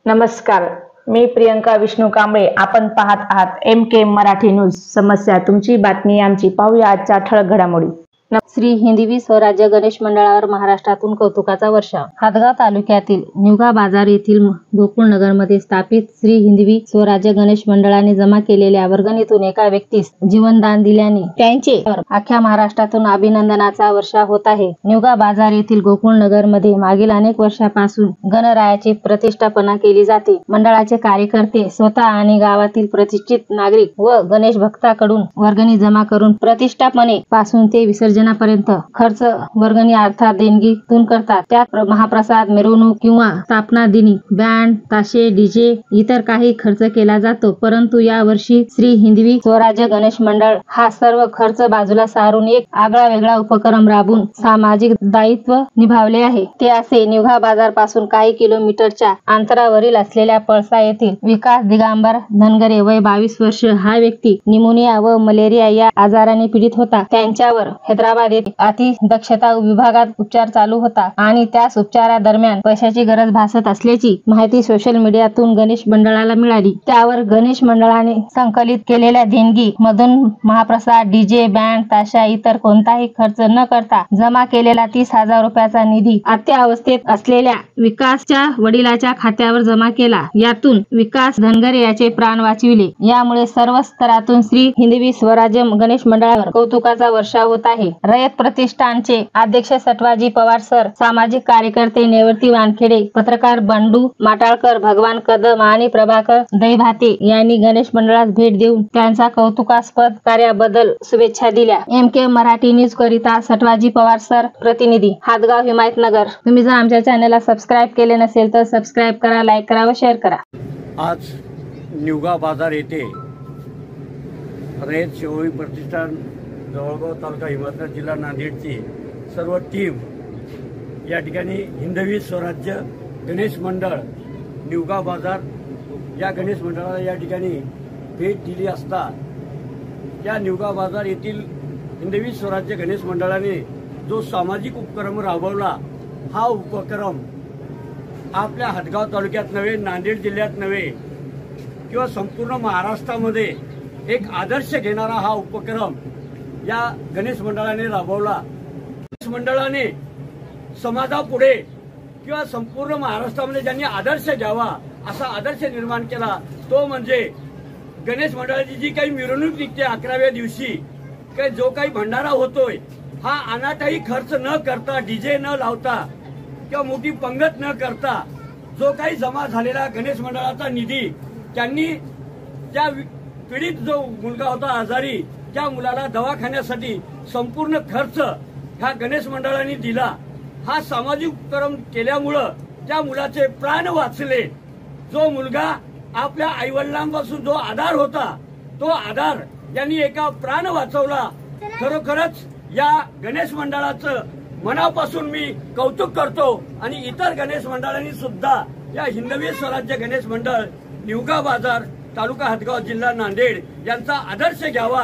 नमस्कार, मी प्रियंका विष्णू कांबळे. आपण पाहत आहात MK मराठी न्यूज. समस्या तुमची, बातमी आमची. पाहूया आजच्या ठळक घडामोडी. श्री हिंदवी स्वराज्य गणेश मंडळावर महाराष्ट्रातून कौतुकाचा वर्षाव. हदगाव तालुक्यातील निवगा बाजार येथील गोकुळनगरमध्ये स्थापित श्री हिंदवी स्वराज्य गणेश मंडळाने जमा केलेल्या वर्गणीतून एका व्यक्तीस जीवनदान दिल्याने त्यांचे अख्ख्या महाराष्ट्रातून अभिनंदनाचा वर्षाव होत आहे. निवगा बाजार येथील गोकुळनगरमध्ये मागील अनेक वर्षापासून गणरायाची प्रतिष्ठापना केली जाते. मंडळाचे कार्यकर्ते स्वतः आणि गावातील प्रतिष्ठित नागरिक व गणेश भक्तांकडून वर्गणी जमा करून प्रतिष्ठापने पासून ते विसर्जनापर्यंत खर्च वर्गणी अर्थात देणगीतून करतात. त्यात महाप्रसाद, मिरवणूक किंवा स्थापना दिनी बँड, ताशे, डीजे इतर काही खर्च केला जातो. परंतु या वर्षी श्री हिंदवी स्वराज्य गणेश मंडळ हा सर्व खर्च बाजूला सारून एक आगळा वेगळा उपक्रम राबवून सामाजिक दायित्व निभावले आहे. ते असे: निवगा बाजार पासून काही किलोमीटरच्या अंतरावरील असलेल्या पळसा येथील विकास दिगंबर धनगरे वय 22 वर्ष हा व्यक्ती निमोनिया व मलेरिया या आजाराने पीडित होता. त्यांच्यावर हैदराबाद येथे अतिदक्षता विभागात उपचार चालू होता आणि त्यास उपचारादरम्यान पैशाची गरज भासत असल्याची माहिती सोशल मीडियातून गणेश मंडळाला मिळाली. त्यावर गणेश मंडळाने संकलित केलेल्या देणगी मधून महाप्रसाद, डीजे, बँड, ताशा इतर कोणताही खर्च न करता जमा केलेला 30,000 रुपयाचा निधी अत्यावस्थेत असलेल्या विकासच्या वडिलांच्या खात्यावर जमा केला. यातून विकास धनगरे याचे प्राण वाचविले. यामुळे सर्व स्तरातून श्री हिंदवी स्वराज्य गणेश मंडळावर कौतुकाचा वर्षाव होत आहे. रयत प्रतिष्ठानचे अध्यक्ष सटवाजी पवार सर, सामाजिक कार्यकर्ते नेवरती वानखेडे, पत्रकार बंडू माटाळकर, भगवान कदम आणि प्रभाकर दहीभाते यांनी गणेश मंडळास भेट देऊन त्यांचा कौतुकास्पद कार्याबद्दल शुभेच्छा दिल्या. MK मराठी न्यूज करिता सटवाजी पवार सर, प्रतिनिधी हादगाव, हिमायतनगर. तुम्ही जर आमच्या चॅनलला सबस्क्राईब केले नसेल तर सबस्क्राईब करा, लाईक करा व शेअर करा. आज निवगा बाजार येथे रयत शिवोई प्रतिष्ठान, जवळगाव तालुका, हिमायतनगर जिल्हा नांदेडची सर्व टीम या ठिकाणी हिंदवी स्वराज्य गणेश मंडळ निवगा बाजार या गणेश मंडळाला या ठिकाणी भेट दिली असता या निवगा बाजार येथील हिंदवी स्वराज्य गणेश मंडळाने जो सामाजिक उपक्रम राबवला, हा उपक्रम आपल्या हदगाव तालुक्यात नव्हे, नांदेड जिल्ह्यात नव्हे किंवा संपूर्ण महाराष्ट्रामध्ये एक आदर्श घेणारा हा उपक्रम या गणेश मंडळाने राबवला. गणेश मंडळाने समाजापुढे किंवा संपूर्ण महाराष्ट्रामध्ये ज्यांनी आदर्श घ्यावा असा आदर्श निर्माण केला, तो म्हणजे गणेश मंडळाची जी काही मिरवणूक निघते 11व्या दिवशी, काही जो काही भंडारा होतोय, हा अनाठाई खर्च न करता, डीजे न लावता किंवा मोठी पंगत न करता जो काही जमा झालेला गणेश मंडळाचा निधी, त्यांनी त्या पीडित जो मुलगा होता आजारी, त्या मुलाला दवाखान्यासाठी संपूर्ण खर्च ह्या गणेश मंडळाने दिला. हा सामाजिक उपक्रम केल्यामुळं त्या मुलाचे प्राण वाचले. जो मुलगा आपल्या आईवडिलांपासून जो आधार होता, तो आधार यांनी एका प्राण वाचवला. खरोखरच या गणेश मंडळाचं मनापासून मी कौतुक करतो आणि इतर गणेश मंडळांनी सुद्धा या हिंदवी स्वराज्य गणेश मंडळ निवगा बाजार, तालुका हदगाव, जिल्हा नांदेड यांचा आदर्श घ्यावा.